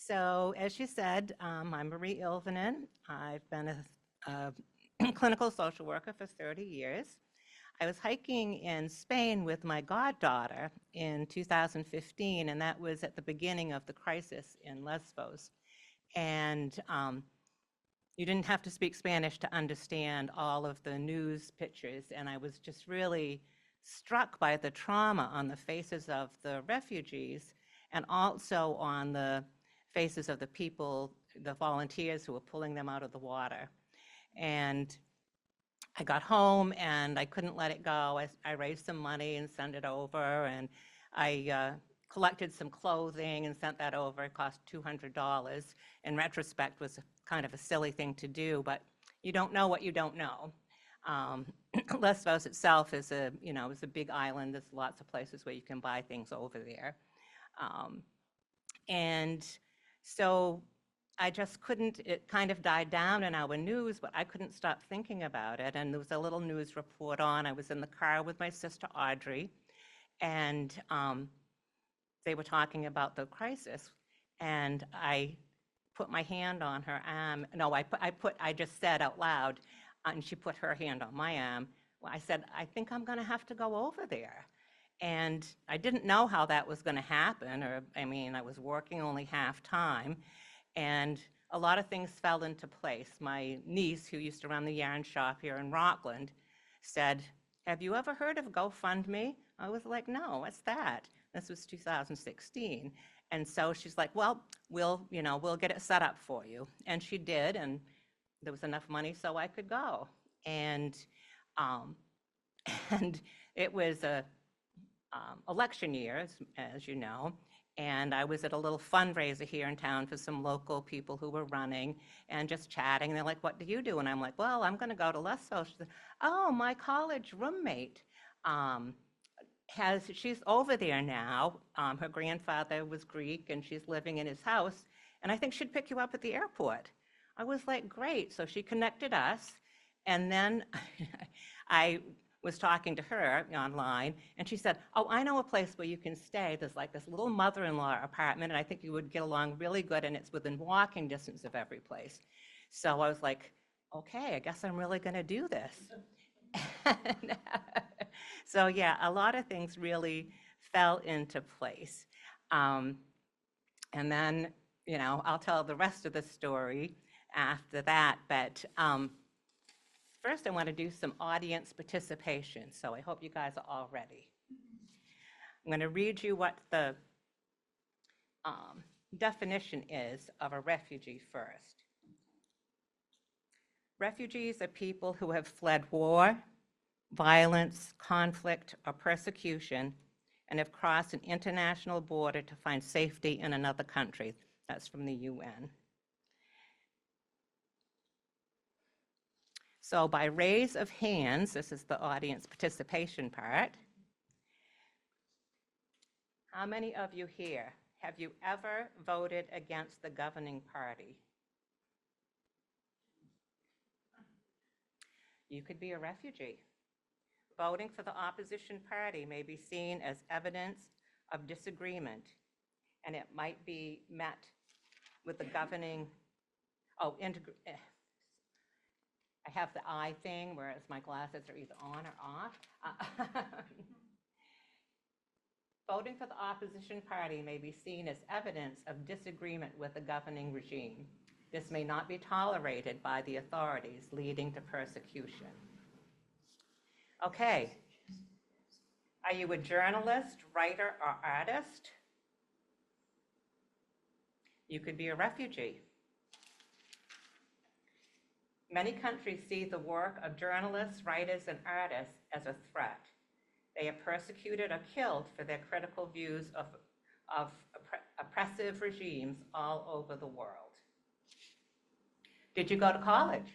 So, as you said, I'm Marie Ilvonen. I've been a clinical social worker for 30 years. I was hiking in Spain with my goddaughter in 2015, and that was at the beginning of the crisis in Lesvos. And you didn't have to speak Spanish to understand all of the news pictures, and I was just really struck by the trauma on the faces of the refugees and also on the faces of the people, the volunteers who were pulling them out of the water. And I got home and I couldn't let it go. I raised some money and sent it over, and I collected some clothing and sent that over. It cost $200. In retrospect, was kind of a silly thing to do, but you don't know what you don't know. Lesvos itself is is a big island. There's lots of places where you can buy things over there. And so I just couldn't, it kind of died down in our news, but I couldn't stop thinking about it. And there was a little news report on. I was in the car with my sister Audrey, and they were talking about the crisis. And I put my hand on her arm. No, I just said out loud, and she put her hand on my arm. Well, I said, I think I'm going to have to go over there. And I didn't know how that was going to happen, I was working only half-time, and a lot of things fell into place. My niece, who used to run the yarn shop here in Rockland, said, have you ever heard of GoFundMe? I was like, no, what's that? This was 2016. And so she's like, well, we'll get it set up for you. And she did, and there was enough money so I could go. And and it was a election year, as you know, and I was at a little fundraiser here in town for some local people who were running and just chatting. And they're like, what do you do? And I'm like, well, I'm going to go to Lesvos. She said, oh, my college roommate she's over there now. Her grandfather was Greek, and she's living in his house, and I think she'd pick you up at the airport. I was like, great. So she connected us, and then I was talking to her online, and she said, oh, I know a place where you can stay. There's like this little mother-in-law apartment, and I think you would get along really good, and it's within walking distance of every place. So I was like, okay, I guess I'm really going to do this. So yeah, a lot of things really fell into place. And then, I'll tell the rest of the story after that, but first, I want to do some audience participation, so I hope you guys are all ready. I'm going to read you what the definition is of a refugee first. Refugees are people who have fled war, violence, conflict, or persecution, and have crossed an international border to find safety in another country. That's from the UN. So by raise of hands, this is the audience participation part. How many of you here, have you ever voted against the governing party? You could be a refugee. Voting for the opposition party may be seen as evidence of disagreement, and it might be met with the governing, I have the eye thing, whereas my glasses are either on or off. Voting for the opposition party may be seen as evidence of disagreement with the governing regime. This may not be tolerated by the authorities, leading to persecution. Okay. Are you a journalist, writer, or artist? You could be a refugee. Many countries see the work of journalists, writers, and artists as a threat. They are persecuted or killed for their critical views of oppressive regimes all over the world. Did you go to college?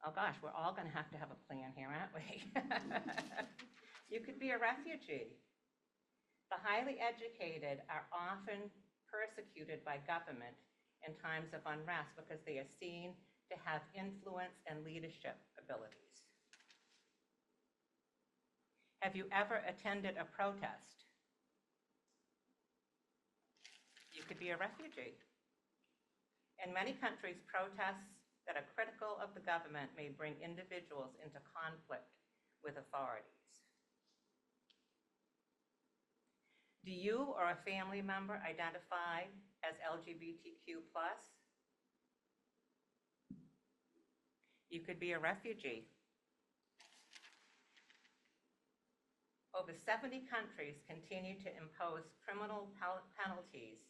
Oh gosh, we're all going to have a plan here, aren't we? You could be a refugee. The highly educated are often persecuted by government in times of unrest because they are seen to have influence and leadership abilities. Have you ever attended a protest? could be a refugee. In many countries, protests that are critical of the government may bring individuals into conflict with authorities. Do you or a family member identify as LGBTQ+? You could be a refugee. Over 70 countries continue to impose criminal penalties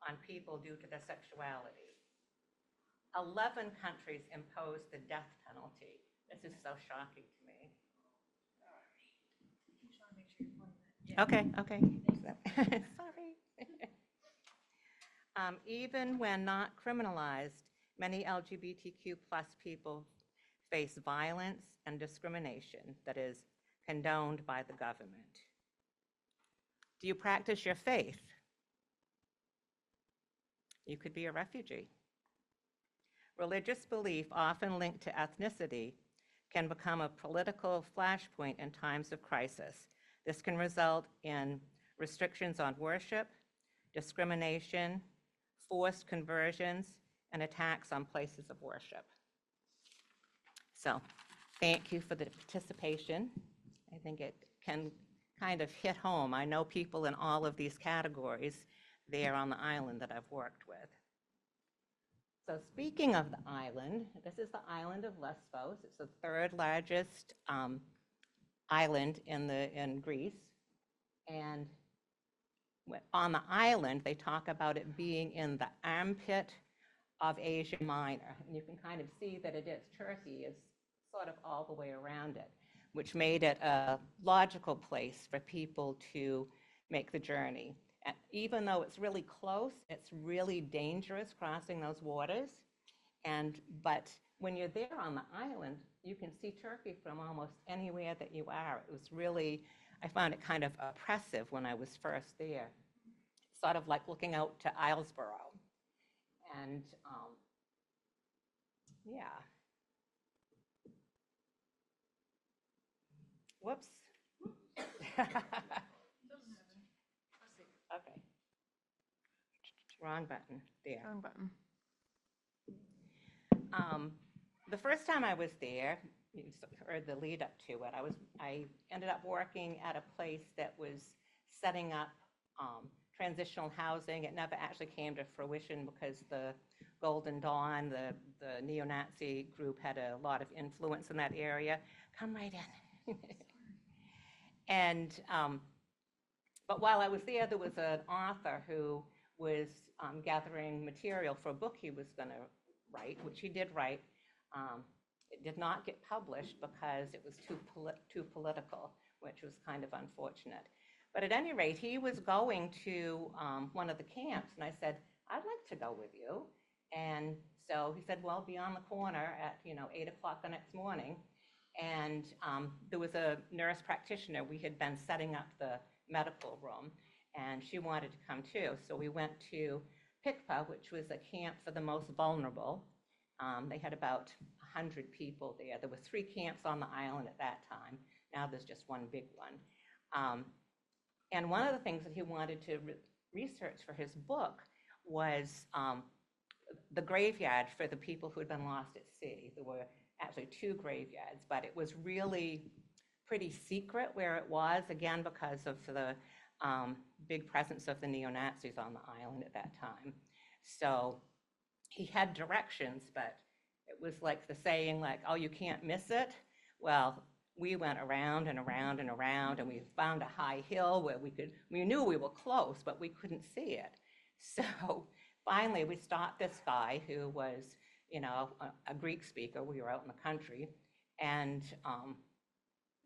on people due to their sexuality. 11 countries impose the death penalty. This is so shocking to me. Okay. Sorry. Even when not criminalized, many LGBTQ+ people face violence and discrimination that is condoned by the government. Do you practice your faith? You could be a refugee. Religious belief, often linked to ethnicity, can become a political flashpoint in times of crisis. This can result in restrictions on worship, discrimination, forced conversions, and attacks on places of worship. So, thank you for the participation. I think it can kind of hit home. I know people in all of these categories there on the island that I've worked with. So speaking of the island, this is the island of Lesvos. It's the third largest island in Greece. And on the island, they talk about it being in the armpit of Asia Minor. And you can kind of see that it is. Turkey is sort of all the way around it, which made it a logical place for people to make the journey. And even though it's really close, it's really dangerous crossing those waters. But when you're there on the island, you can see Turkey from almost anywhere that you are. It was really, I found it kind of oppressive when I was first there. Sort of like looking out to Islesboro. And yeah. Whoops. Okay. Wrong button there. Wrong button. The first time I was there, you heard the lead up to it, I ended up working at a place that was setting up transitional housing. It never actually came to fruition because the Golden Dawn, the neo-Nazi group, had a lot of influence in that area. Come right in. And but while I was there was an author who was gathering material for a book he was going to write, which he did write. It did not get published because it was too political, which was kind of unfortunate. But at any rate, he was going to one of the camps, and I said, I'd like to go with you. And so he said, well, be on the corner at 8 o'clock the next morning. And there was a nurse practitioner. We had been setting up the medical room, and she wanted to come too. So we went to Pikpa, which was a camp for the most vulnerable. They had about 100 people there. There were 3 camps on the island at that time. Now there's just one big one. And one of the things that he wanted to research for his book was the graveyard for the people who had been lost at sea. There were actually 2 graveyards, but it was really pretty secret where it was, again, because of the big presence of the neo-Nazis on the island at that time. So he had directions, but it was like the saying, like, oh, you can't miss it. Well, we went around and around and around, and we found a high hill where we knew we were close, but we couldn't see it. So finally, we stopped this guy who was, a Greek speaker. We were out in the country, and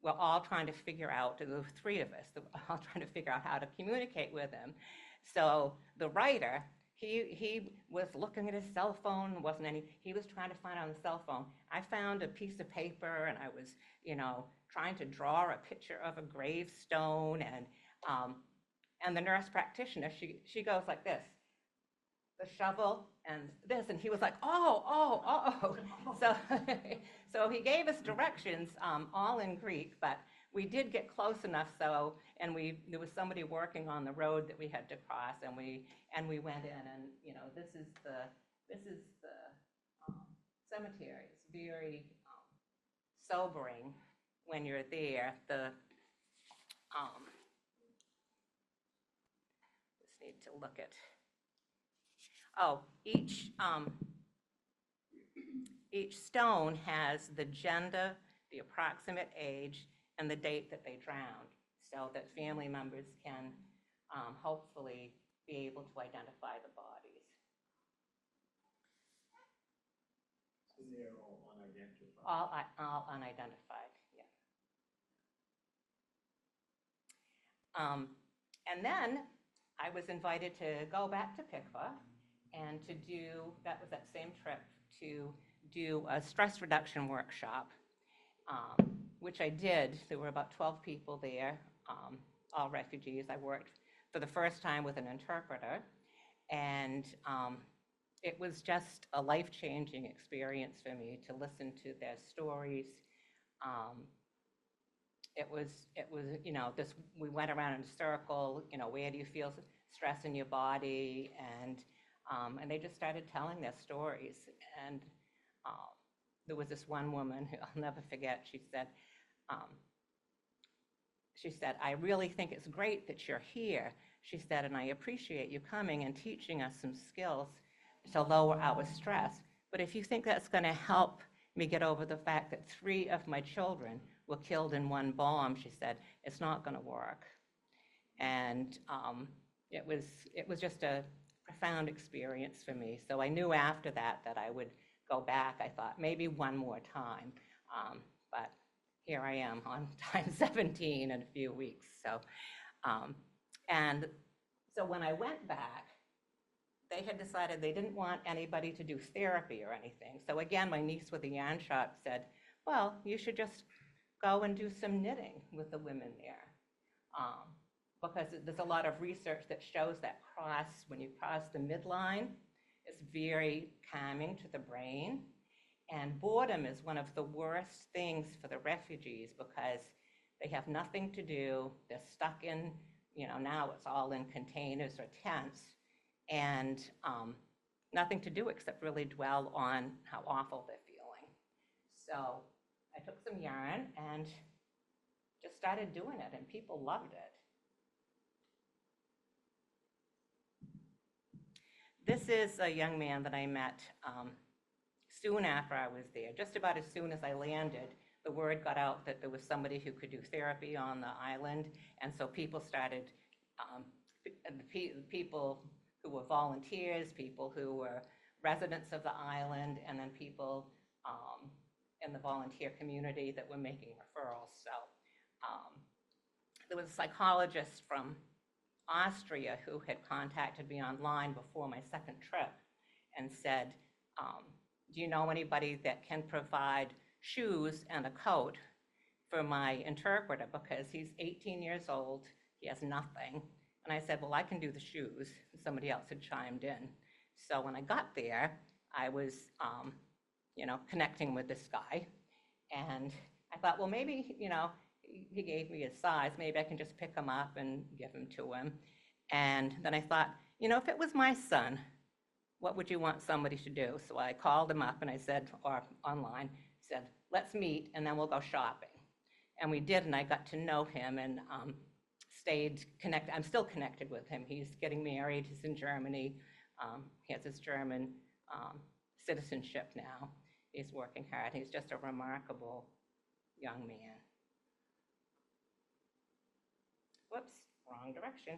we're all trying to figure out, there were 3 of us, all trying to figure out how to communicate with him. So the writer, he was looking at his cell phone, he was trying to find on the cell phone. I found a piece of paper, and I was, trying to draw a picture of a gravestone, and the nurse practitioner, she goes like this, the shovel and this, and he was like, oh. So he gave us directions, all in Greek, but we did get close enough, and there was somebody working on the road that we had to cross, and we And we went in, and this is the cemetery. It's very sobering when you're there. Just need to look at. Oh, each stone has the gender, the approximate age, and the date that they drowned, so that family members can hopefully be able to identify the bodies. So they're all unidentified? All unidentified, yeah. And then I was invited to go back to Pikva and to do, that was that same trip, to do a stress reduction workshop, which I did. There were about 12 people there, all refugees. I worked for the first time with an interpreter, and it was just a life-changing experience for me to listen to their stories. It was this, we went around in a circle, where do you feel stress in your body? And they just started telling their stories. And there was this one woman who I'll never forget. She said, I really think it's great that you're here. She said, and I appreciate you coming and teaching us some skills to lower our stress. But if you think that's going to help me get over the fact that 3 of my children were killed in one bomb, she said, it's not going to work. And it was just a profound experience for me. So I knew after that I would go back. I thought maybe one more time, but here I am on time 17 in a few weeks. So, and so when I went back, they had decided they didn't want anybody to do therapy or anything. So again, my niece with the yarn shop said, well, you should just go and do some knitting with the women there. Because there's a lot of research that shows that when you cross the midline, it's very calming to the brain. And boredom is one of the worst things for the refugees because they have nothing to do. They're stuck in, now it's all in containers or tents, and nothing to do except really dwell on how awful they're feeling. So I took some yarn and just started doing it, and people loved it. This is a young man that I met soon after I was there. Just about as soon as I landed, the word got out that there was somebody who could do therapy on the island, and so people started, people who were volunteers, people who were residents of the island, and then people in the volunteer community that were making referrals. So there was a psychologist from Austria who had contacted me online before my second trip and said, do you know anybody that can provide shoes and a coat for my interpreter, because he's 18 years old, he has nothing. And I said, well, I can do the shoes. Somebody else had chimed in. So when I got there, I was connecting with this guy, and I thought, well, maybe, he gave me his size, maybe I can just pick him up and give him to him. And then I thought, if it was my son, what would you want somebody to do? So I called him up and I said, or online, said, let's meet and then we'll go shopping. And we did, and I got to know him and stayed connected. I'm still connected with him. He's getting married, he's in Germany. He has his German citizenship now. He's working hard. He's just a remarkable young man. Whoops, wrong direction.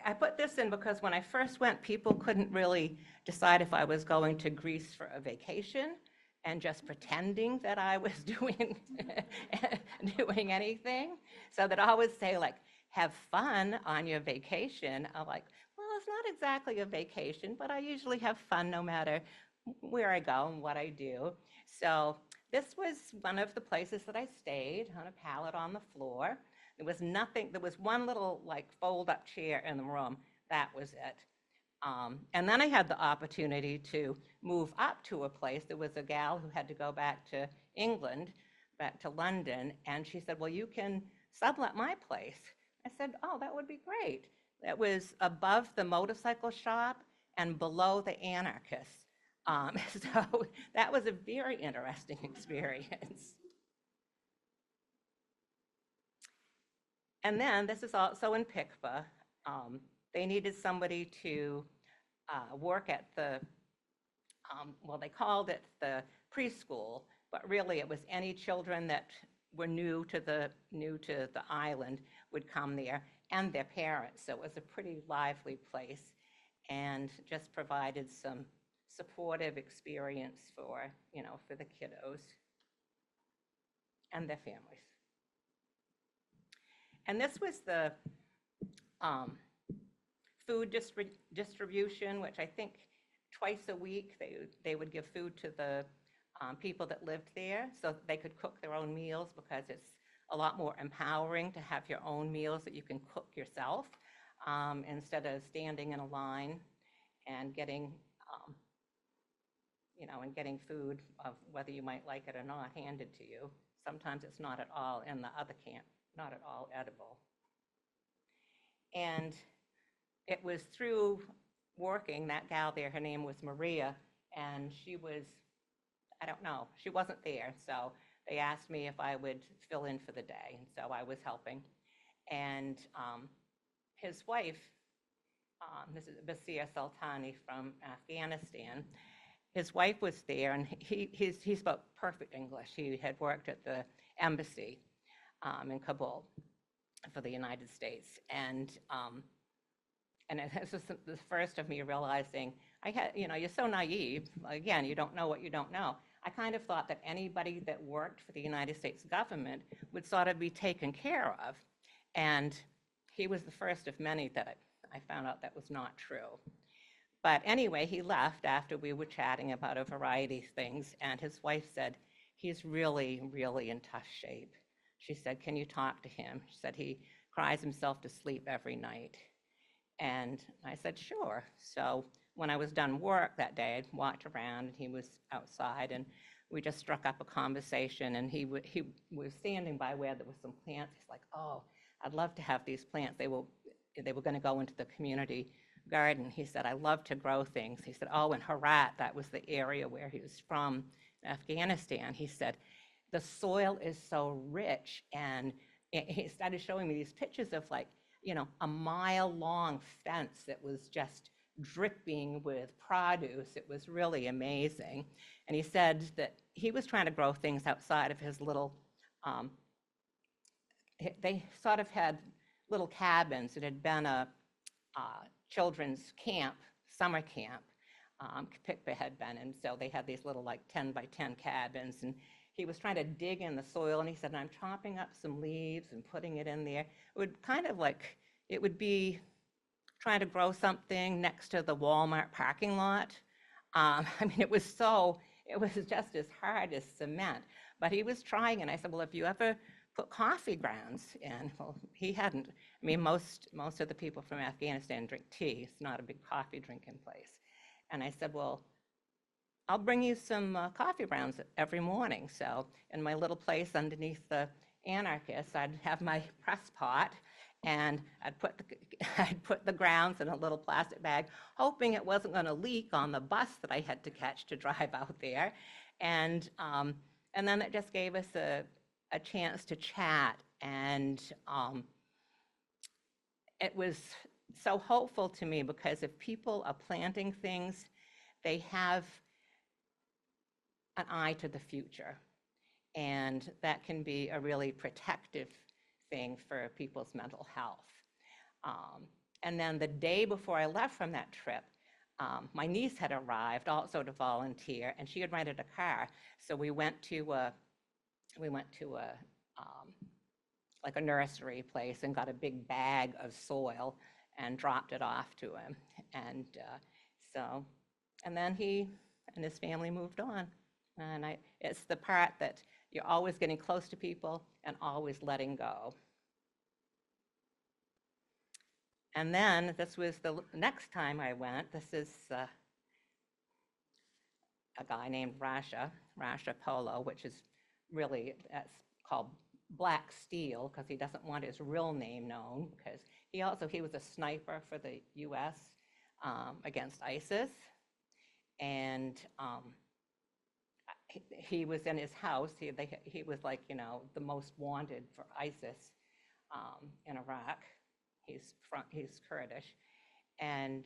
I put this in because when I first went, people couldn't really decide if I was going to Greece for a vacation and just pretending that I was doing anything. So they'd always say, like, have fun on your vacation. I'm like, well, it's not exactly a vacation, but I usually have fun no matter where I go and what I do. So this was one of the places that I stayed, on a pallet on the floor. There was nothing, there was one little fold-up chair in the room. That was it. And then I had the opportunity to move up to a place. There was a gal who had to go back to England, back to London, and she said, well, you can sublet my place. I said, oh, that would be great. It was above the motorcycle shop and below the anarchists. So that was a very interesting experience. And then this is also in Pikva. They needed somebody to work at the, well, they called it the preschool, but really it was any children that were new to the island would come there, and their parents. So it was a pretty lively place, and just provided some supportive experience for, for the kiddos and their families. And this was the food distribution, which I think twice a week they would give food to the people that lived there so they could cook their own meals, because it's a lot more empowering to have your own meals that you can cook yourself instead of standing in a line and getting, and getting food of whether you might like it or not handed to you. Sometimes it's not at all in the other camp, not at all edible. And it was through working, that gal there, her name was Maria, and she was, I don't know, she wasn't there, so they asked me if I would fill in for the day, and so I was helping. And his wife, this is Basia Sultani from Afghanistan, his wife was there, and he spoke perfect English. He had worked at the embassy in Kabul for the United States, and this was the first of me realizing you're so naive. Again, you don't know what you don't know. I kind of thought that anybody that worked for the United States government would sort of be taken care of, and he was the first of many that I found out that was not true. But anyway, he left after we were chatting about a variety of things, and his wife said, he's really, really in tough shape. She said, can you talk to him? She said, he cries himself to sleep every night. And I said, sure. So when I was done work that day, I walked around, and he was outside, and we just struck up a conversation, and he was standing by where there was some plants. He's like, oh, I'd love to have these plants. They were going to go into the community garden. He said, I love to grow things. He said, oh, in Herat, that was the area where he was from, Afghanistan. He said, the soil is so rich. And he started showing me these pictures of a mile-long fence that was just dripping with produce. It was really amazing. And he said that he was trying to grow things outside of his little, they sort of had little cabins. It had been a children's camp, summer camp, Pikva had been, and so they had these little 10 by 10 cabins, and he was trying to dig in the soil, and he said, I'm chopping up some leaves and putting it in there. It would kind of it would be trying to grow something next to the Walmart parking lot. I mean, it was just as hard as cement, but he was trying, and I said, well, if you ever put coffee grounds in, well, he hadn't. I mean, most of the people from Afghanistan drink tea. It's not a big coffee drinking place. And I said, well, I'll bring you some coffee grounds every morning. So in my little place underneath the anarchists, I'd have my press pot, and I'd put the grounds in a little plastic bag, hoping it wasn't going to leak on the bus that I had to catch to drive out there. And then it just gave us a chance to chat, and it was so hopeful to me, because if people are planting things, they have an eye to the future, and that can be a really protective thing for people's mental health. And then the day before I left from that trip, my niece had arrived also to volunteer, and she had rented a car, so we went to a nursery place and got a big bag of soil and dropped it off to him. And and then he and his family moved on. And it's the part that you're always getting close to people and always letting go. And then this was the next time I went. This is a guy named Rasha Polo, which is really, that's called Black Steel, because he doesn't want his real name known, because He was a sniper for the U.S. Against ISIS, and he was in his house. He was like, you know, the most wanted for ISIS in Iraq. He's Kurdish, and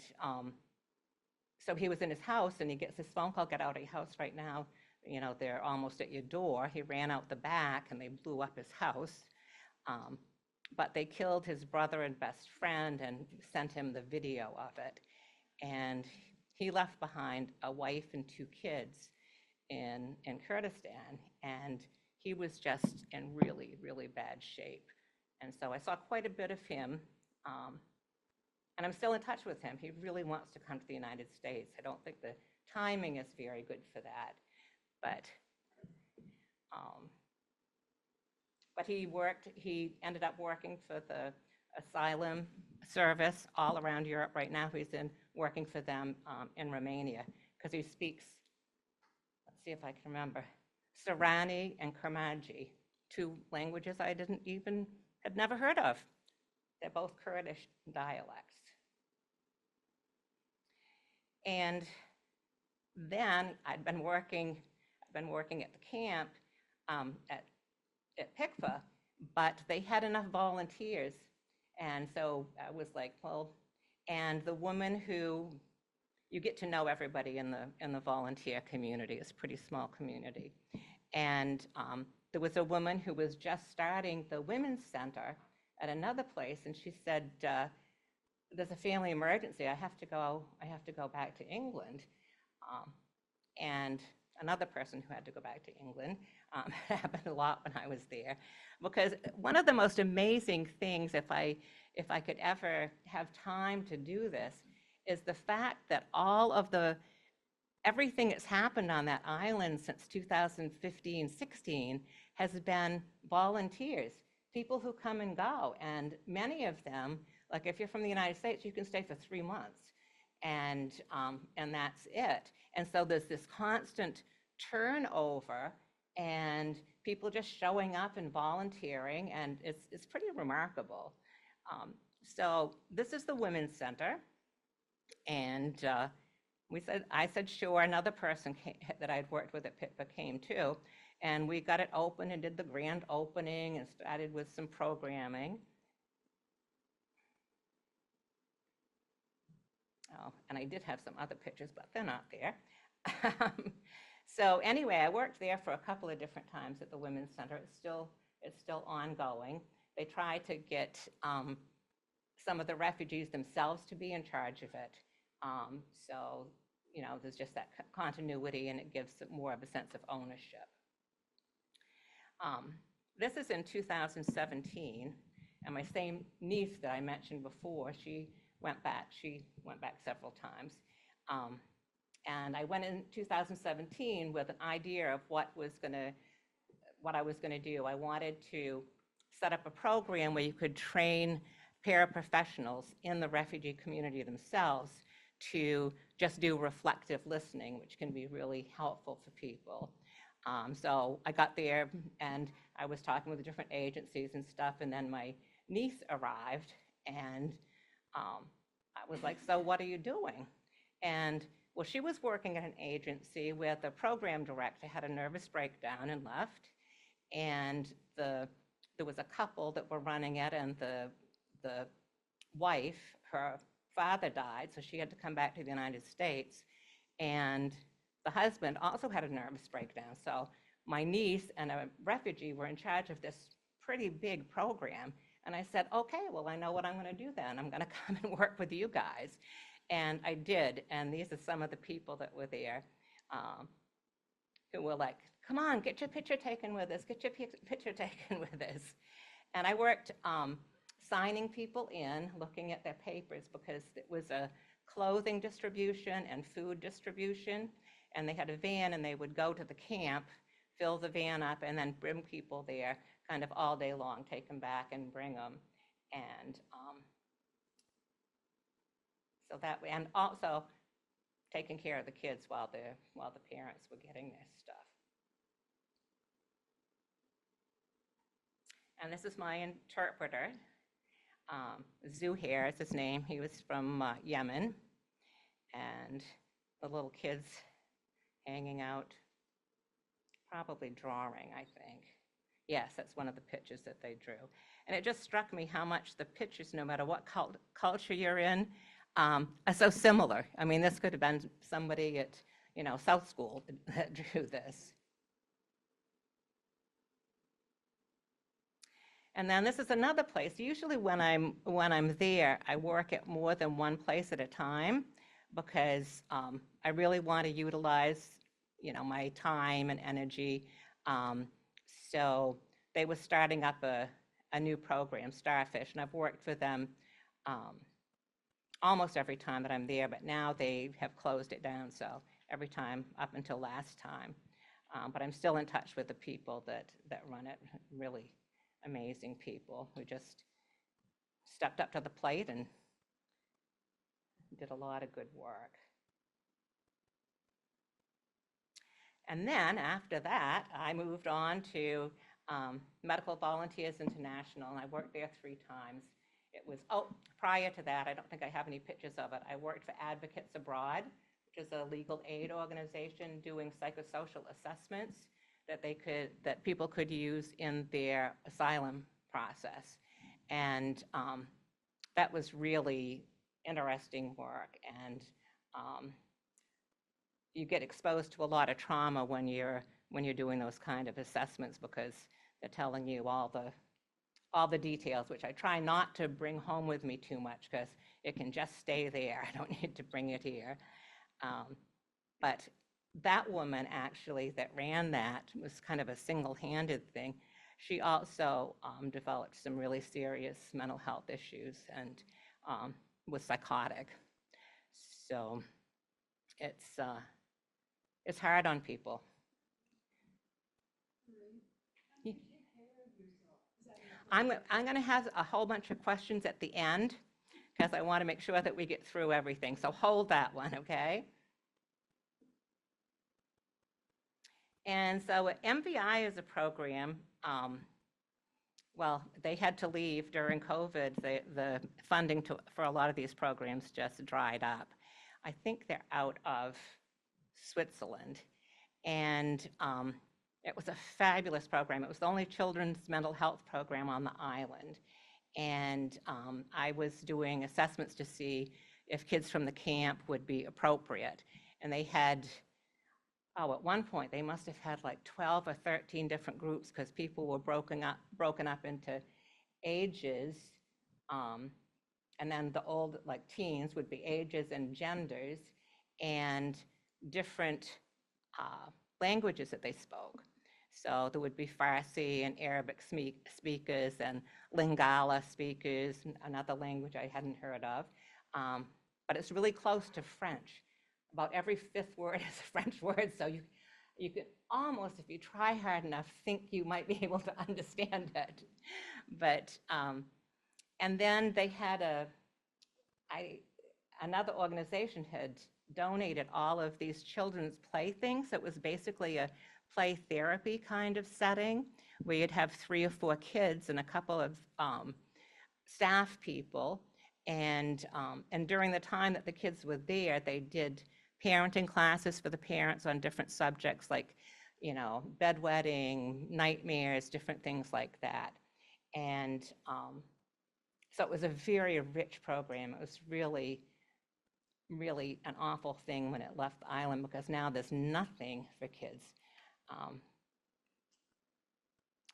so he was in his house, and he gets this phone call, "Get out of your house right now. You know, they're almost at your door." He ran out the back, and they blew up his house. But they killed his brother and best friend and sent him the video of it. And he left behind a wife and 2 kids in Kurdistan, and he was just in really, really bad shape. And so I saw quite a bit of him, and I'm still in touch with him. He really wants to come to the United States. I don't think the timing is very good for that, but he ended up working for the asylum service all around Europe. Right now he's working for them in Romania, because he speaks, let's see if I can remember, Sorani and Kurmanji, 2 languages I had never heard of. They're both Kurdish dialects. And then I'd been working at the camp at PICFA, but they had enough volunteers. And so I was like, well, and the woman who, you get to know everybody in the volunteer community. It's a pretty small community. And there was a woman who was just starting the women's center at another place, and she said, there's a family emergency. I have to go back to England. And another person who had to go back to England. It happened a lot when I was there, because one of the most amazing things, if I could ever have time to do this, is the fact that everything that's happened on that island since 2015-16 has been volunteers, people who come and go, and many of them, like if you're from the United States, you can stay for 3 months, and that's it. And so there's this constant turnover, and people just showing up and volunteering, and it's pretty remarkable. So this is the Women's Center, and I said sure. Another person that I'd worked with at PITFA came too, and we got it open and did the grand opening and started with some programming. Oh, and I did have some other pictures, but they're not there. So anyway, I worked there for a couple of different times at the Women's Center. It's still ongoing. They try to get some of the refugees themselves to be in charge of it. So, you know, there's just that continuity, and it gives more of a sense of ownership. This is in 2017, and my same niece that I mentioned before, she went back several times. And I went in 2017 with an idea of what I was gonna do. I wanted to set up a program where you could train paraprofessionals in the refugee community themselves to just do reflective listening, which can be really helpful for people. So I got there, and I was talking with the different agencies and stuff, and then my niece arrived, and I was like, so what are you doing? And well, she was working at an agency where the program director had a nervous breakdown and left, and there was a couple that were running it, and the wife, her father died, so she had to come back to the United States, and the husband also had a nervous breakdown. So my niece and a refugee were in charge of this pretty big program, and I said, okay, well, I know what I'm going to do then. I'm going to come and work with you guys. And I did, and these are some of the people that were there who were like, come on, get your picture taken with us, get your picture taken with us. And I worked signing people in, looking at their papers, because it was a clothing distribution and food distribution, and they had a van, and they would go to the camp, fill the van up, and then bring people there kind of all day long, take them back and bring them. And so that way, and also taking care of the kids while the parents were getting their stuff. And this is my interpreter. Zuhair is his name. He was from Yemen. And the little kids hanging out, probably drawing, I think. Yes, that's one of the pictures that they drew. And it just struck me how much the pictures, no matter what culture you're in, are so similar. I mean, this could have been somebody at, South School that drew this. And then this is another place. Usually when I'm there, I work at more than one place at a time because I really want to utilize, my time and energy. So they were starting up a new program, Starfish, and I've worked for them almost every time that I'm there, but now they have closed it down, so every time up until last time. But I'm still in touch with the people that run it, really amazing people who just stepped up to the plate and did a lot of good work. And then after that, I moved on to Medical Volunteers International, and I worked there 3 times. It was, prior to that, I don't think I have any pictures of it. I worked for Advocates Abroad, which is a legal aid organization doing psychosocial assessments that people could use in their asylum process. And that was really interesting work. And you get exposed to a lot of trauma when you're doing those kind of assessments because they're telling you all the details, which I try not to bring home with me too much because it can just stay there. I don't need to bring it here. But that woman actually that ran that was kind of a single-handed thing. She also developed some really serious mental health issues and was psychotic. So it's hard on people. I'm going to have a whole bunch of questions at the end because I want to make sure that we get through everything. So hold that one, okay? And so MVI is a program, well, they had to leave during COVID. The funding for a lot of these programs just dried up. I think they're out of Switzerland. And it was a fabulous program. It was the only children's mental health program on the island. And I was doing assessments to see if kids from the camp would be appropriate. And they had, at one point, they must have had like 12 or 13 different groups because people were broken up into ages. And then the old, like teens, would be ages and genders and different languages that they spoke. So there would be Farsi and Arabic speakers and Lingala speakers, another language I hadn't heard of. But it's really close to French. About every 5th word is a French word, so you could almost, if you try hard enough, think you might be able to understand it. But, and then they had another organization had donated all of these children's playthings. It was basically a play therapy kind of setting where you'd have 3 or 4 kids and a couple of staff people. And during the time that the kids were there, they did parenting classes for the parents on different subjects like, bedwetting, nightmares, different things like that. And so it was a very rich program. It was really an awful thing when it left the island because now there's nothing for kids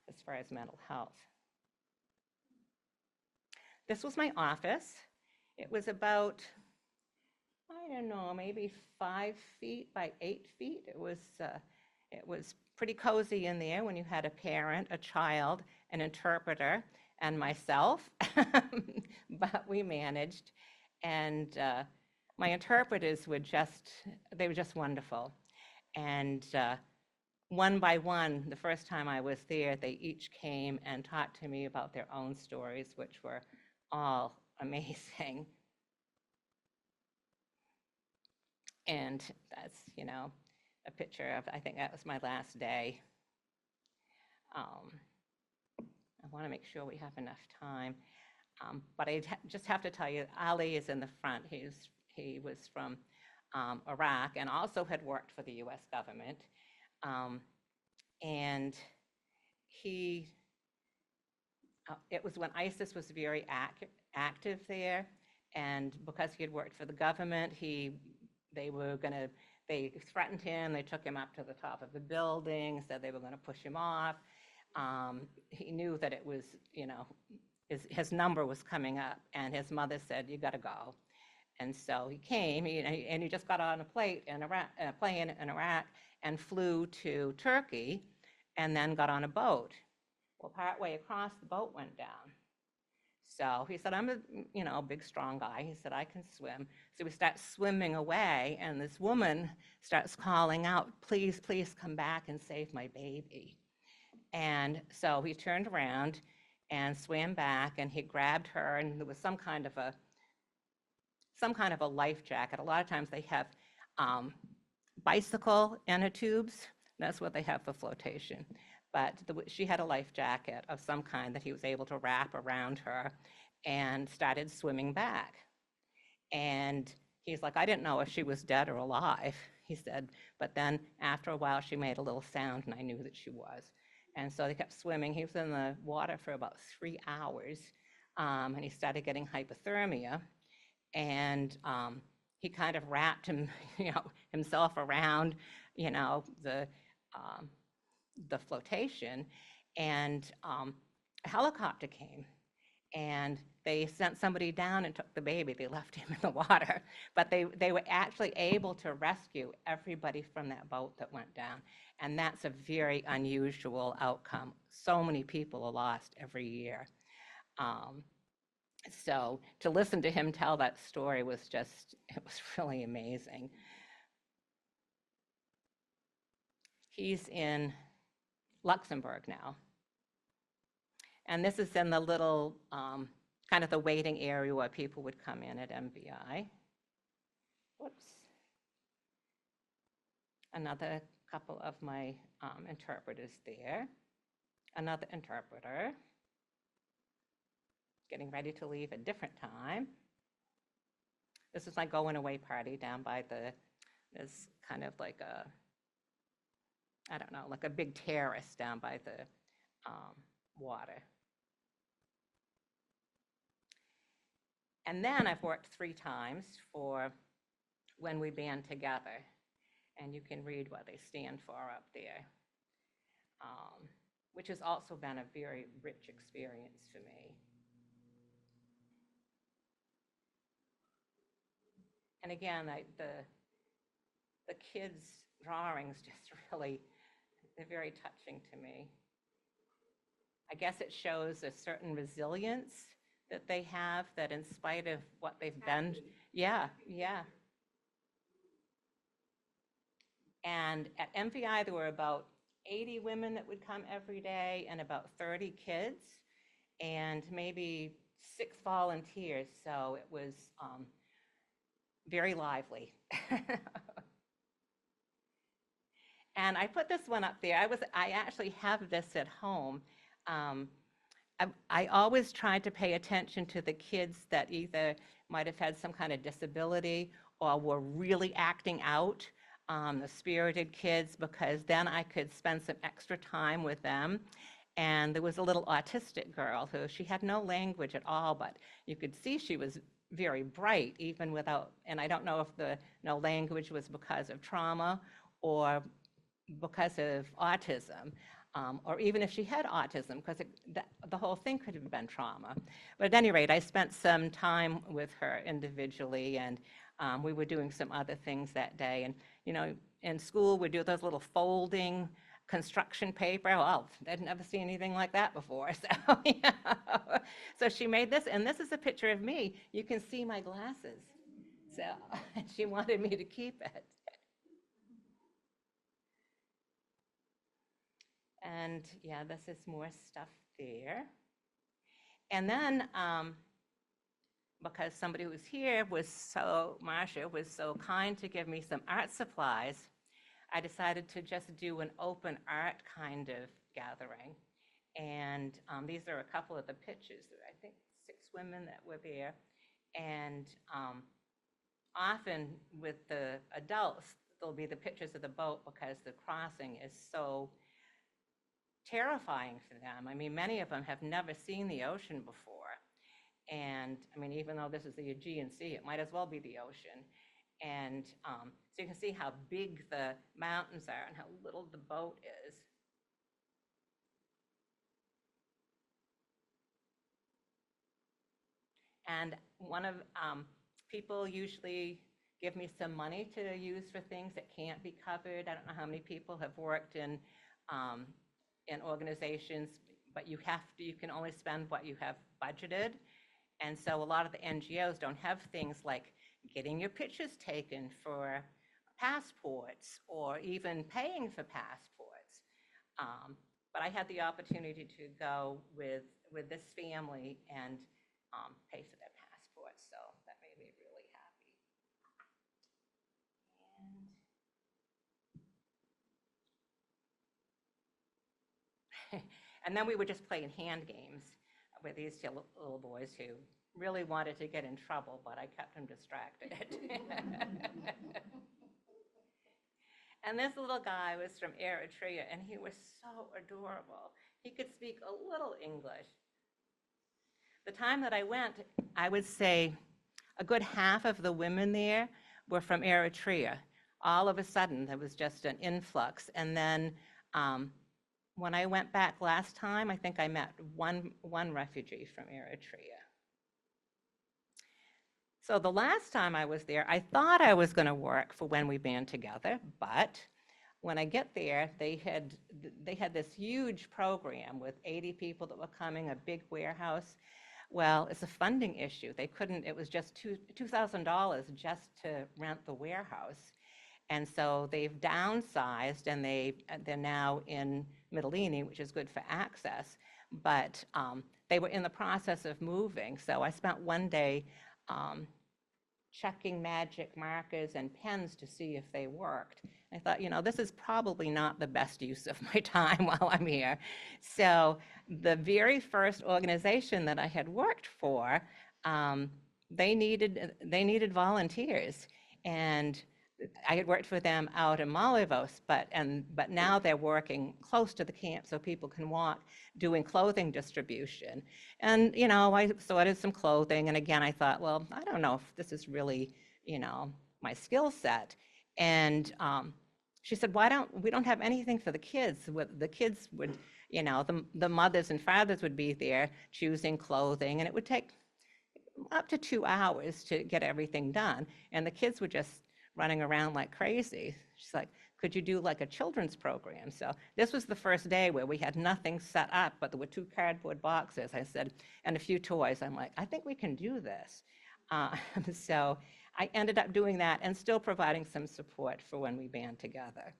as far as mental health. This was my office. It was about, I don't know, maybe 5 feet by 8 feet. It was pretty cozy in there when you had a parent, a child, an interpreter, and myself, but we managed. And my interpreters were just wonderful. And one by one, the first time I was there, they each came and talked to me about their own stories, which were all amazing. And that's, a picture of, I think that was my last day. I want to make sure we have enough time. But I just have to tell you, Ali is in the front. He was from Iraq and also had worked for the U.S. government. And it was when ISIS was very active there. And because he had worked for the government, they threatened him. They took him up to the top of the building, said they were going to push him off. He knew that it was, his number was coming up, and his mother said, "You got to go." And so he came, and he just got on a plane in Iraq and flew to Turkey, and then got on a boat. Well, partway across, the boat went down. So he said, "I'm a big, strong guy." He said, "I can swim." So we start swimming away, and this woman starts calling out, "Please, please come back and save my baby." And so he turned around and swam back, and he grabbed her, and there was some kind of a life jacket. A lot of times they have bicycle inner tubes. That's what they have for flotation. But she had a life jacket of some kind that he was able to wrap around her, and started swimming back. And he's like, "I didn't know if she was dead or alive," he said. But then after a while, she made a little sound, and I knew that she was. And so they kept swimming. He was in the water for about 3 hours, and he started getting hypothermia. And he kind of wrapped himself around, the flotation, and a helicopter came, and they sent somebody down and took the baby. They left him in the water, but they were actually able to rescue everybody from that boat that went down, and that's a very unusual outcome. So many people are lost every year. So to listen to him tell that story it was really amazing. He's in Luxembourg now. And this is in the little, kind of the waiting area where people would come in at MVI. Whoops. Another couple of my interpreters there. Another interpreter. Getting ready to leave a different time. This is my going away party down by there's kind of like like a big terrace down by the water. And then I've worked 3 times for When We Band Together, and you can read what they stand for up there, which has also been a very rich experience for me. And again, the kids' drawings just really, they're very touching to me. I guess it shows a certain resilience that they have, that in spite of what they've been, yeah. And at MVI, there were about 80 women that would come every day and about 30 kids and maybe 6 volunteers. So it was very lively. And I put this one up there. I actually have this at home. I always tried to pay attention to the kids that either might have had some kind of disability or were really acting out, the spirited kids, because then I could spend some extra time with them. And there was a little autistic girl who, she had no language at all, but you could see she was very bright even without, and I don't know if the no language was because of trauma or because of autism, or even if she had autism, because the whole thing could have been trauma. But at any rate, I spent some time with her individually, and we were doing some other things that day. And in school, we do those little folding construction paper. Well, I'd never seen anything like that before. So, so she made this, and this is a picture of me. You can see my glasses. So she wanted me to keep it. And yeah, this is more stuff there. And then, because somebody who was here Marsha was so kind to give me some art supplies, I decided to just do an open art kind of gathering. And these are a couple of the pictures. I think 6 women that were there. And often with the adults, there'll be the pictures of the boat because the crossing is so terrifying for them. I mean, many of them have never seen the ocean before. And I mean, even though this is the Aegean Sea, it might as well be the ocean. And so you can see how big the mountains are and how little the boat is. And one of people usually give me some money to use for things that can't be covered. I don't know how many people have worked in organizations, but you can only spend what you have budgeted. And so a lot of the NGOs don't have things like getting your pictures taken for passports or even paying for passports. But I had the opportunity to go with this family and pay for their passports, so that made me really happy. And then we were just playing hand games with these two little boys who really wanted to get in trouble, but I kept them distracted. And this little guy was from Eritrea, and he was so adorable. He could speak a little English. The time that I went, I would say a good half of the women there were from Eritrea. All of a sudden, there was just an influx. And then when I went back last time, I think I met one refugee from Eritrea. So the last time I was there, I thought I was going to work for When We Band Together, but when I get there, they had this huge program with 80 people that were coming, a big warehouse. Well, it's a funding issue. They couldn't, it was just $2,000 just to rent the warehouse. And so they've downsized, and they're now in Mytilene, which is good for access. But they were in the process of moving. So I spent one day checking magic markers and pens to see if they worked. I thought, this is probably not the best use of my time while I'm here. So the very first organization that I had worked for, they needed volunteers. And I had worked for them out in Malivos, but now they're working close to the camp so people can walk, doing clothing distribution. And, I sorted some clothing, and again, I thought, well, I don't know if this is really, my skill set. And she said, we don't have anything for the kids. The kids would, the mothers and fathers would be there choosing clothing, and it would take up to 2 hours to get everything done. And the kids were just running around like crazy. She's like, could you do like a children's program? So this was the first day where we had nothing set up, but there were 2 cardboard boxes, I said, and a few toys. I'm like, I think we can do this. So I ended up doing that and still providing some support for When We Band Together.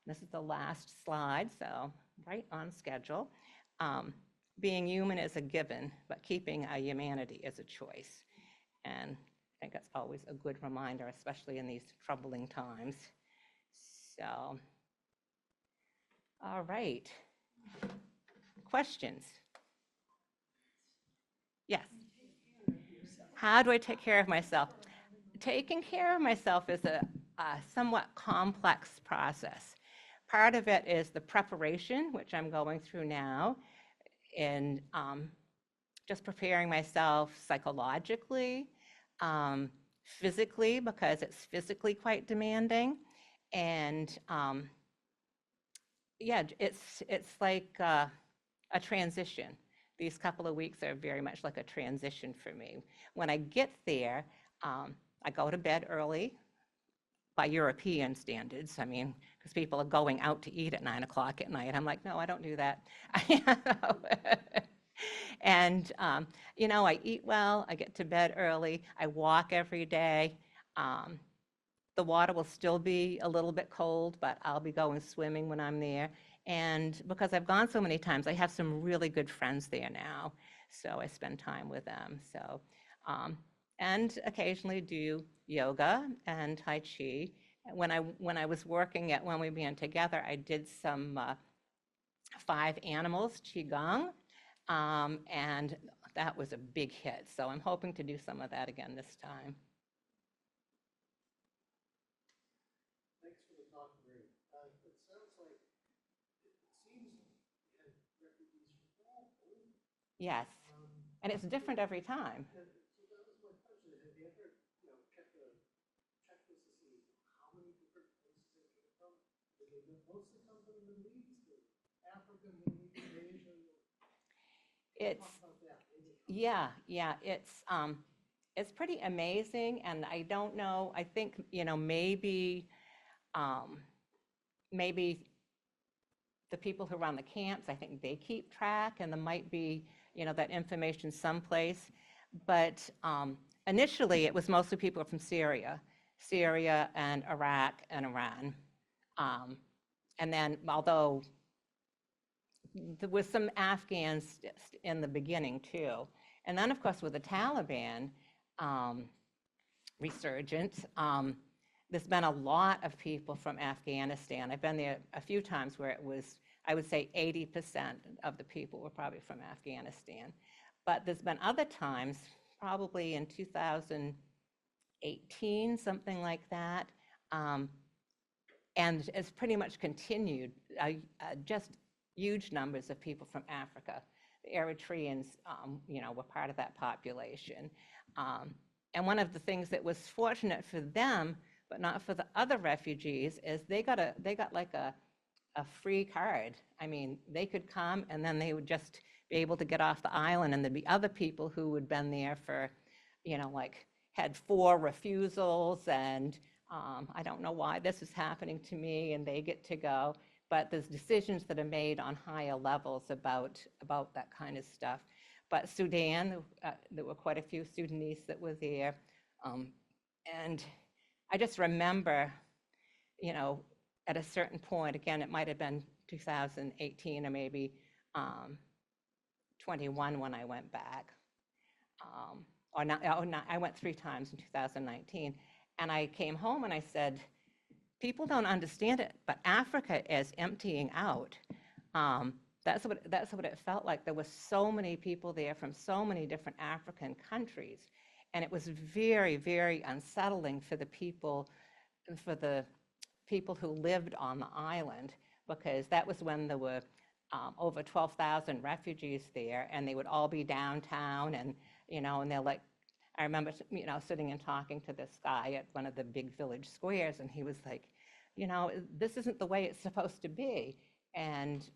This is the last slide, so right on schedule. Being human is a given, but keeping our humanity is a choice. And I think that's always a good reminder, especially in these troubling times. So, all right. Questions? Yes. How do I take care of myself? Taking care of myself is a somewhat complex process. Part of it is the preparation, which I'm going through now, and just preparing myself psychologically, physically, because it's physically quite demanding. And yeah, it's like a transition. These couple of weeks are very much like a transition for me. When I get there, I go to bed early by European standards. I mean, because people are going out to eat at 9 o'clock at night. I'm like, no, I don't do that. And, I eat well, I get to bed early, I walk every day. The water will still be a little bit cold, but I'll be going swimming when I'm there. And because I've gone so many times, I have some really good friends there now, so I spend time with them. So, and occasionally do yoga and Tai Chi. When I was working at When We Band Together, I did some 5 animals, Qigong, and that was a big hit. So I'm hoping to do some of that again this time. Thanks for the talk, Marie. It sounds like, it seems you had refugees from all over. Yes, and it's different every time. And so that was my question. Have you ever, kept a checklist to see how many different places they came from? Did they mostly come from the Middle East, or Africa, Middle East, Asia? It's, Talk about that. yeah, it's pretty amazing, and I don't know, I think, maybe the people who run the camps, I think they keep track, and there might be, that information someplace. But initially, it was mostly people from Syria and Iraq and Iran. And then, although there was some Afghans in the beginning too. And then, of course, with the Taliban resurgence, there's been a lot of people from Afghanistan. I've been there a few times where it was, I would say 80% of the people were probably from Afghanistan. But there's been other times, probably in 2018, something like that, and it's pretty much continued, just huge numbers of people from Africa. The Eritreans, were part of that population. And one of the things that was fortunate for them, but not for the other refugees, is they got like a free card. I mean, they could come and then they would just be able to get off the island, and there'd be other people who had been there for, like had 4 refusals, and I don't know why this is happening to me, and they get to go. But there's decisions that are made on higher levels about that kind of stuff. But Sudan, there were quite a few Sudanese that were there. And I just remember, at a certain point, again, it might have been 2018 or maybe 21 when I went back. I went 3 times in 2019. And I came home and I said, people don't understand it, but Africa is emptying out. That's what it felt like. There were so many people there from so many different African countries, and it was very, very unsettling for the people who lived on the island, because that was when there were over 12,000 refugees there, and they would all be downtown, and and they're like, I remember sitting and talking to this guy at one of the big village squares, and he was like, this isn't the way it's supposed to be. And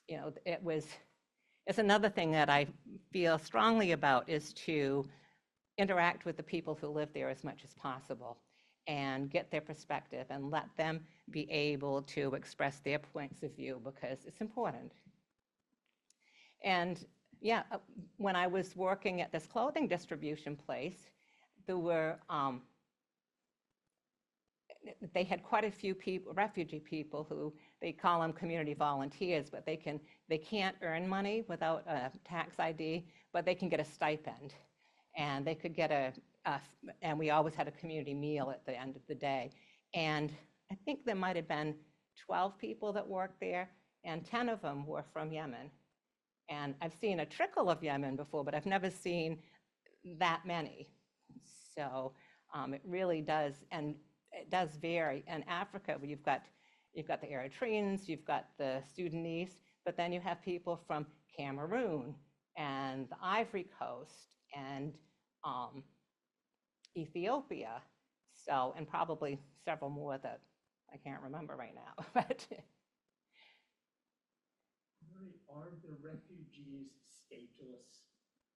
it's another thing that I feel strongly about, is to interact with the people who live there as much as possible and get their perspective and let them be able to express their points of view, because it's important. And yeah, when I was working at this clothing distribution place, there were, they had quite a few people, refugee people, who they call them community volunteers, but they can't earn money without a tax ID, but they can get a stipend. And they could get and we always had a community meal at the end of the day. And I think there might have been 12 people that worked there, and 10 of them were from Yemen. And I've seen a trickle of Yemen before, but I've never seen that many. So it really does, and it does vary. In Africa, you've got the Eritreans, you've got the Sudanese, but then you have people from Cameroon and the Ivory Coast and Ethiopia. So, and probably several more that I can't remember right now. But Are the refugees stateless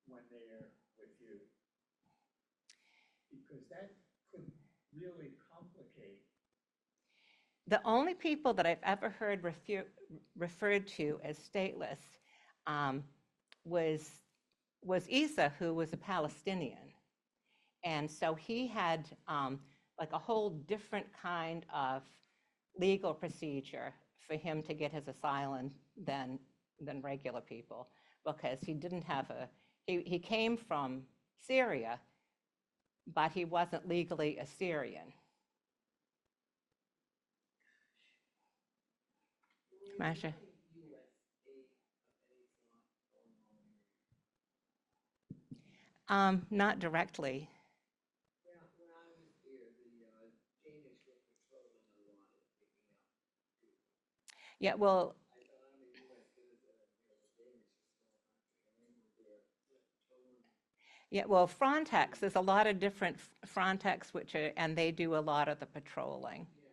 when they're with you? Because that could really complicate. the only people that I've ever heard referred to as stateless was Isa, who was a Palestinian. And so he had like a whole different kind of legal procedure for him to get his asylum than regular people, because he didn't have he came from Syria, but he wasn't legally a Syrian. Masha? Not directly. Yeah, when I was here, the Danish were patrolling a lot and picking up people. Yeah, well, I thought I'm a US citizen, and the Danish is small country, and they were there patrolling. yeah, well, Frontex, there's a lot of different Frontex, and they do a lot of the patrolling. Yeah,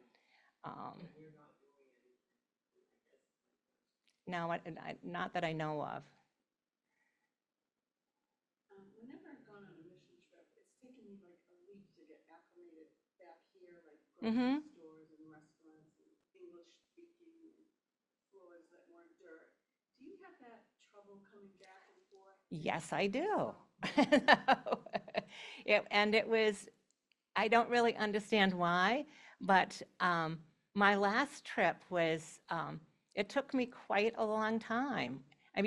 Um, but we're not doing anything, I guess. No, not that I know of. Whenever I've gone on a mission trip, it's taken me like a week to get acclimated back here, like Mhm. grocery stores and restaurants and English speaking and floors that weren't dirt. Do you have that trouble coming back and forth? Yes, I do. And I don't really understand why, but my last trip it took me quite a long time. I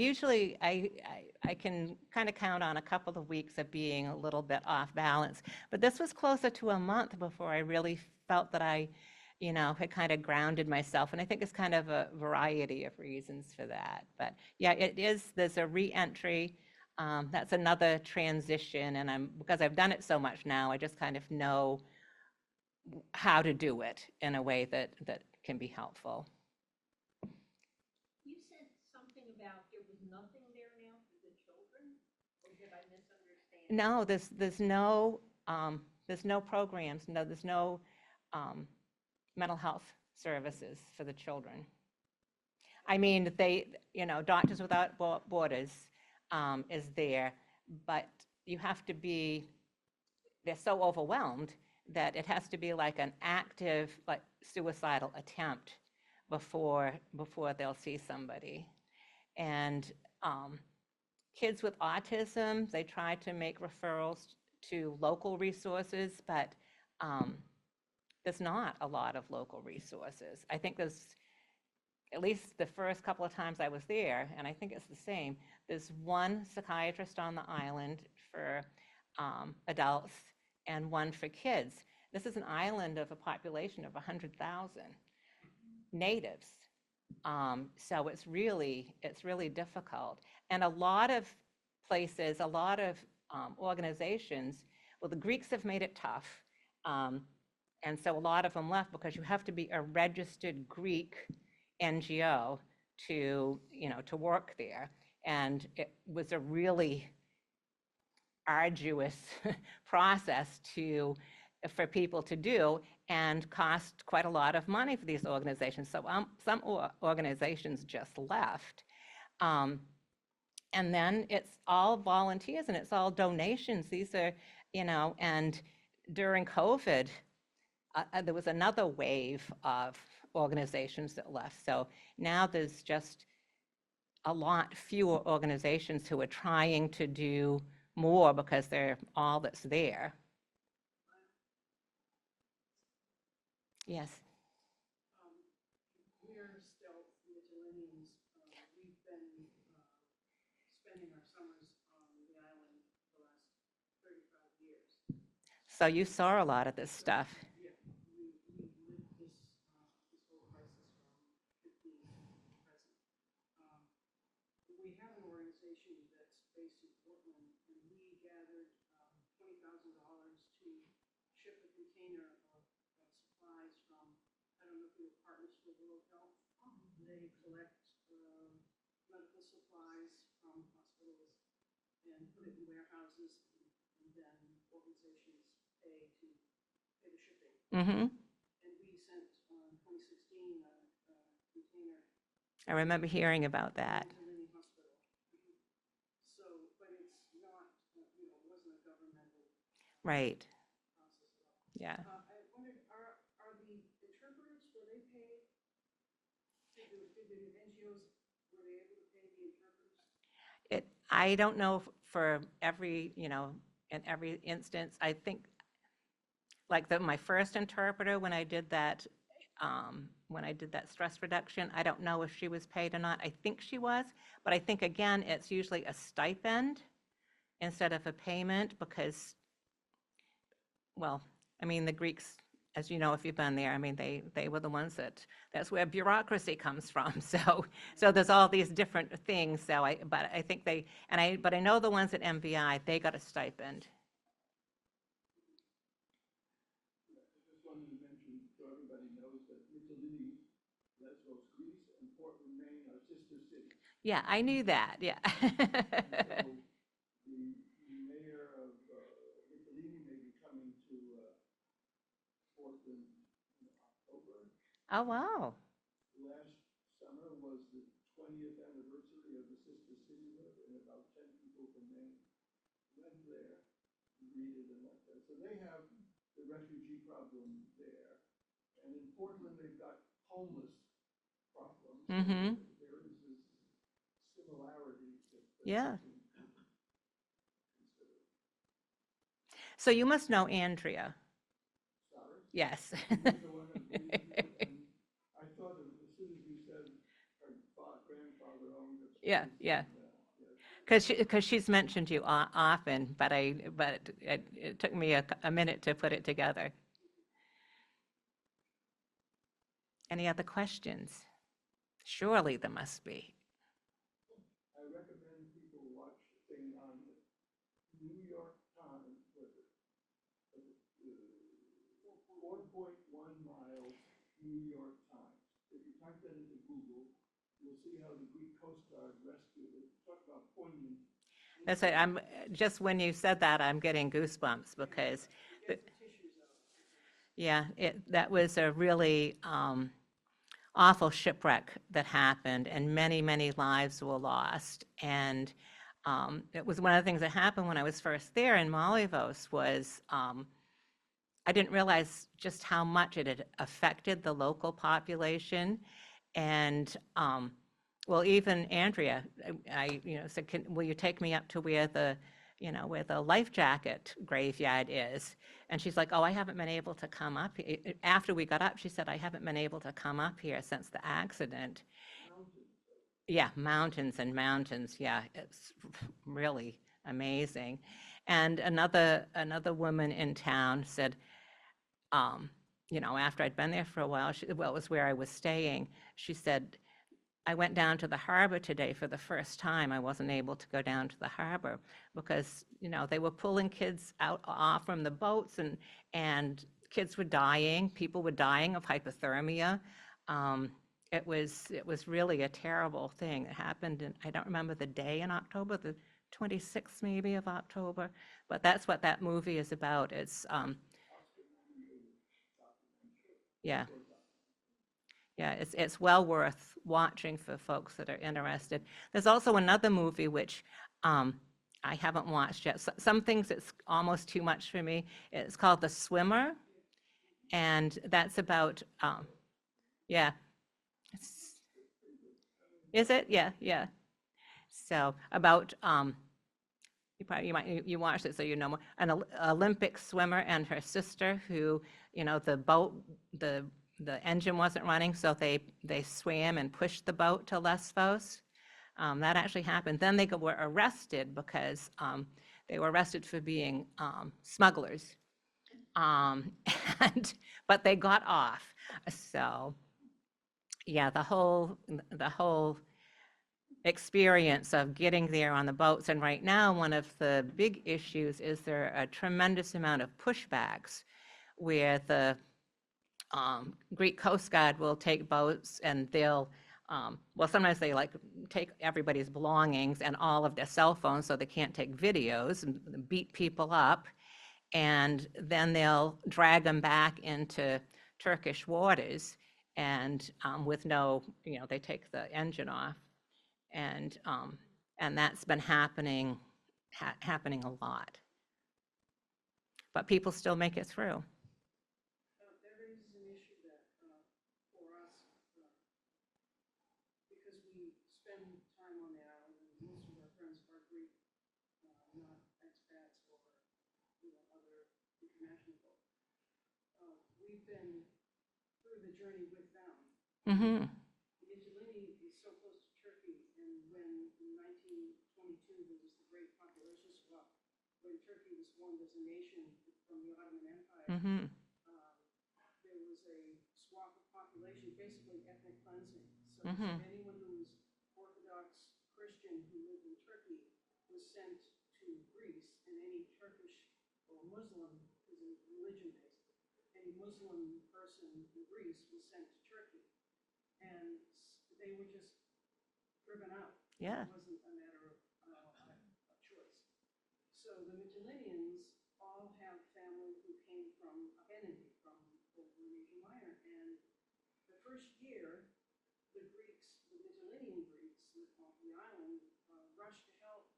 can kind of count on a couple of weeks of being a little bit off balance, but this was closer to a month before I really felt that had kind of grounded myself, and I think it's kind of a variety of reasons for that. But yeah, there's a re-entry. That's another transition, and because I've done it so much now, I just kind of know how to do it in a way that can be helpful. You said something about there was nothing there now for the children, or did I misunderstand? No, there's no programs, there's no mental health services for the children. I mean, Doctors Without Borders is there, but they're so overwhelmed that it has to be like an active, like suicidal attempt before they'll see somebody. And kids with autism, they try to make referrals to local resources, but there's not a lot of local resources. I think there's, at least the first couple of times I was there, and I think it's the same, there's one psychiatrist on the island for adults and one for kids. This is an island of a population of 100,000 natives. So it's really difficult. And a lot of places, a lot of organizations, well, the Greeks have made it tough. And so a lot of them left because you have to be a registered Greek NGO to work there. And it was a really arduous process for people to do, and cost quite a lot of money for these organizations. So some organizations just left. And then it's all volunteers and it's all donations. These are, and during COVID, there was another wave of organizations that left. So now there's just a lot fewer organizations who are trying to do more because they're all that's there. Yes. We're still Vigilanians. We've been spending our summers on the island for the last 35 years. So you saw a lot of this stuff. Yeah, we lived this whole crisis from 15 to present. We have an organization that's based in Portland, and we gathered $20,000 to ship a container of supplies from, I don't know if you're partners with World Health. They collect medical supplies from hospitals and put it in warehouses, and then organizations pay the shipping. Mm-hmm. And we sent, 2016, a container I remember hearing about that. to Lenny Hospital. So, but it's not, it wasn't a governmental Right. process at all. Yeah. I wondered, are the interpreters, were they paid? Did the NGOs, were they able to pay the interpreters? I don't know for every, in every instance. I think, like my first interpreter, when I did that stress reduction, I don't know if she was paid or not. I think she was, but I think, again, it's usually a stipend instead of a payment because, well, I mean, the Greeks as you know, if you've been there, I mean, they were the ones that's where bureaucracy comes from. So there's all these different things. But I think but I know the ones at MVI, they got a stipend. I just wanted to mention, so everybody knows that Italy, Lesvos, Greece, and Portland, Maine are sister cities. Yeah, I knew that, yeah. So the mayor of Italy may be coming to Portland in October. Oh, wow. Last summer was the 20th anniversary of the sister cityhood, and about 10 people from Maine went there, greeted and left there. So they have the refugee problem there. And in Portland, they've got homeless problems. Mm-hmm. There is this similarity that Yeah. we can consider. So you must know Andrea. Sorry? Yes. She's the one that we- and I thought of, as soon as you said her grandfather owned it. Yeah, yeah. Yes. Because she's mentioned you often, but it took me a minute to put it together. Any other questions? Surely there must be. I recommend people watch the thing on the New York Times, 4.1 miles, New York Times. If you type that into Google, you'll see how the Greek Coast Guard rescued it. Talk about poignant. That's it. Just when you said that, I'm getting goosebumps because, yeah, that was a really awful shipwreck that happened, and many, many lives were lost. And it was one of the things that happened when I was first there in Malivos was I didn't realize just how much it had affected the local population. And well, even Andrea, I said, will you take me up to where the life jacket graveyard is? And she's like, oh, I haven't been able to come up. After we got up, she said, I haven't been able to come up here since the accident. Yeah, mountains and mountains. Yeah, it's really amazing. And another woman in town said, after I'd been there for a while, it was where I was staying. She said, I went down to the harbor today for the first time. I wasn't able to go down to the harbor because, they were pulling kids off from the boats and kids were dying. People were dying of hypothermia. It was really a terrible thing. It happened in, I don't remember the day in October, the 26th maybe of October, but that's what that movie is about. It's, yeah. Yeah, it's well worth watching for folks that are interested. There's also another movie which I haven't watched yet. Some things it's almost too much for me. It's called The Swimmer, and that's about, yeah. Is it? Yeah, yeah. So about, you watched it, so you know more. An Olympic swimmer and her sister who, the boat, the engine wasn't running, so they swam and pushed the boat to Lesvos. That actually happened. Then they were arrested because they were arrested for being smugglers. But they got off. So, yeah, the whole experience of getting there on the boats. And right now, one of the big issues is there are a tremendous amount of pushbacks where the Greek Coast Guard will take boats and they'll, sometimes they take everybody's belongings and all of their cell phones so they can't take videos and beat people up. And then they'll drag them back into Turkish waters and with no, they take the engine off. And that's been happening a lot. But people still make it through. That raises an issue that, for us, because we spend time on the island, and most of our friends are Greek, not expats or, other international folks. We've been through the journey with them. Mm-hmm. Italy is so close to Turkey, and when in 1922 there was the great population swap, when Turkey was formed as a nation from the Ottoman Empire, Mm-hmm. So Mhm. anyone who was Orthodox Christian who lived in Turkey was sent to Greece, and any Turkish or Muslim, is a religion-based, any Muslim person in Greece was sent to Turkey. And they were just driven out. Yeah. It wasn't a matter of choice. So the Mytileneans all have family who came from Afghanistan, from Asia Minor, and the first year, the Greeks, the Mytilenean Greeks off the island, rushed to help.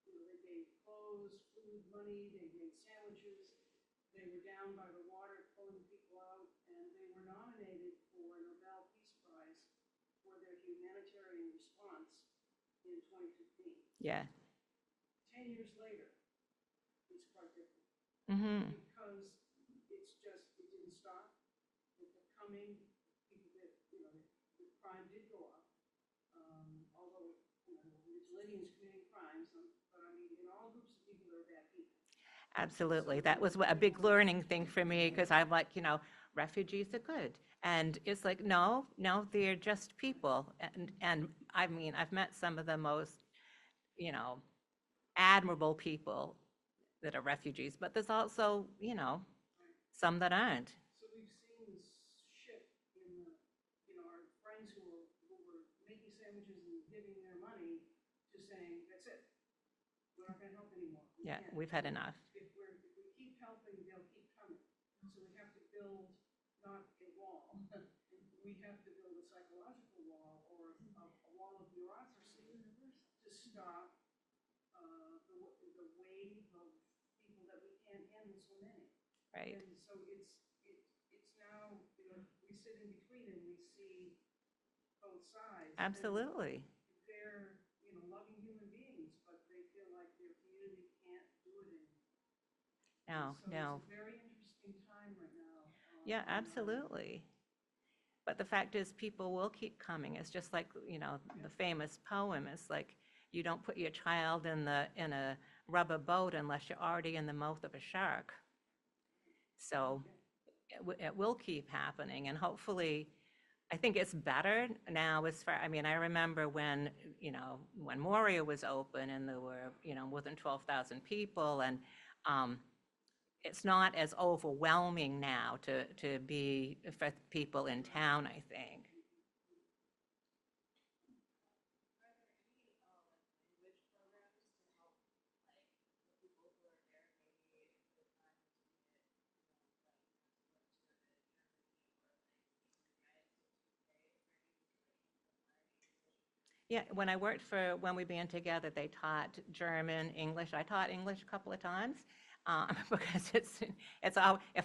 They gave clothes, food, money, they gave sandwiches. They were down by the water pulling people out, and they were nominated for a Nobel Peace Prize for their humanitarian response in 2015. Yeah. 10 years later, it's quite different. Mhm. Because it's just, it didn't stop. It kept coming. People that, the crime did go up. Although, Mytileneans committing crimes, but I mean, in all groups of people, there are bad people. Absolutely. That was a big learning thing for me because I'm like, refugees are good. And it's like, no, they're just people. And I mean, I've met some of the most, admirable people that are refugees, but there's also, some that aren't. So we've seen this shift in our friends who were making sandwiches and giving their money to saying, that's it. We're not gonna help anymore. We Yeah, can't. we've had enough. If we keep helping, they'll keep coming. So we have to build not a wall. We have to build a psychological wall or a wall of bureaucracy to stop the wave of people that we can't handle so many. Right. And so it's now, we sit in between and we see both sides. and Absolutely. They're, loving human beings, but they feel like their community can't do it anymore. No, So no. it's a very interesting time right now. Yeah, absolutely. But the fact is, people will keep coming. It's just like, the famous poem. It's like, you don't put your child in a rubber boat unless you're already in the mouth of a shark. So it will keep happening, and hopefully, I think it's better now I remember when Moria was open and there were, more than 12,000 people, and it's not as overwhelming now to be for people in town, I think. Yeah, when we band together, they taught German, English. I taught English a couple of times because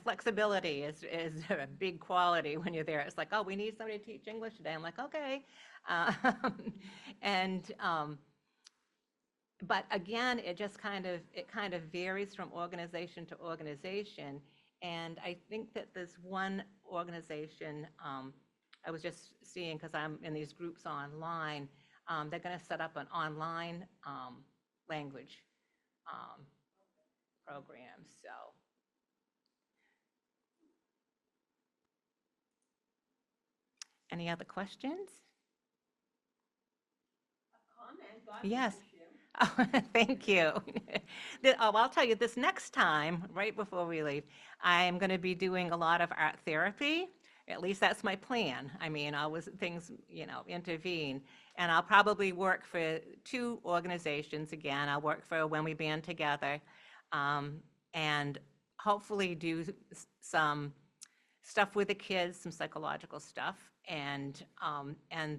flexibility is a big quality when you're there. It's like, oh, we need somebody to teach English today. I'm like, okay. And but again, it kind of varies from organization to organization. And I think that there's one organization I was just seeing, because I'm in these groups online. They're going to set up an online language program. So, any other questions? A comment, God Yes. bless you. Oh, thank you. I'll tell you, this next time, right before we leave, I'm going to be doing a lot of art therapy. At least that's my plan. I mean, things, intervene. And I'll probably work for 2 organizations again. I'll work for When We Band Together, and hopefully do some stuff with the kids, some psychological stuff. And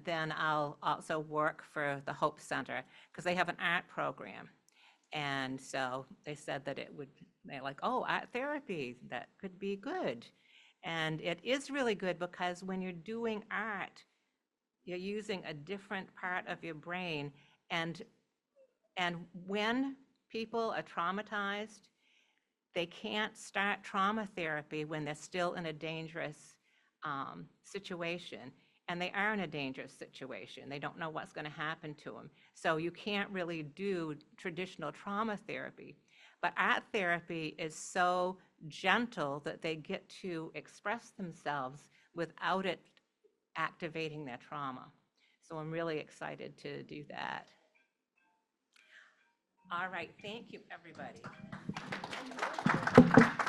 then I'll also work for the Hope Center, because they have an art program. And so they said that they're like, oh, art therapy, that could be good. And it is really good, because when you're doing art, you're using a different part of your brain. And when people are traumatized, they can't start trauma therapy when they're still in a dangerous situation. And they are in a dangerous situation. They don't know what's going to happen to them. So you can't really do traditional trauma therapy. But art therapy is so gentle that they get to express themselves without it activating their trauma. So I'm really excited to do that. All right, thank you, everybody.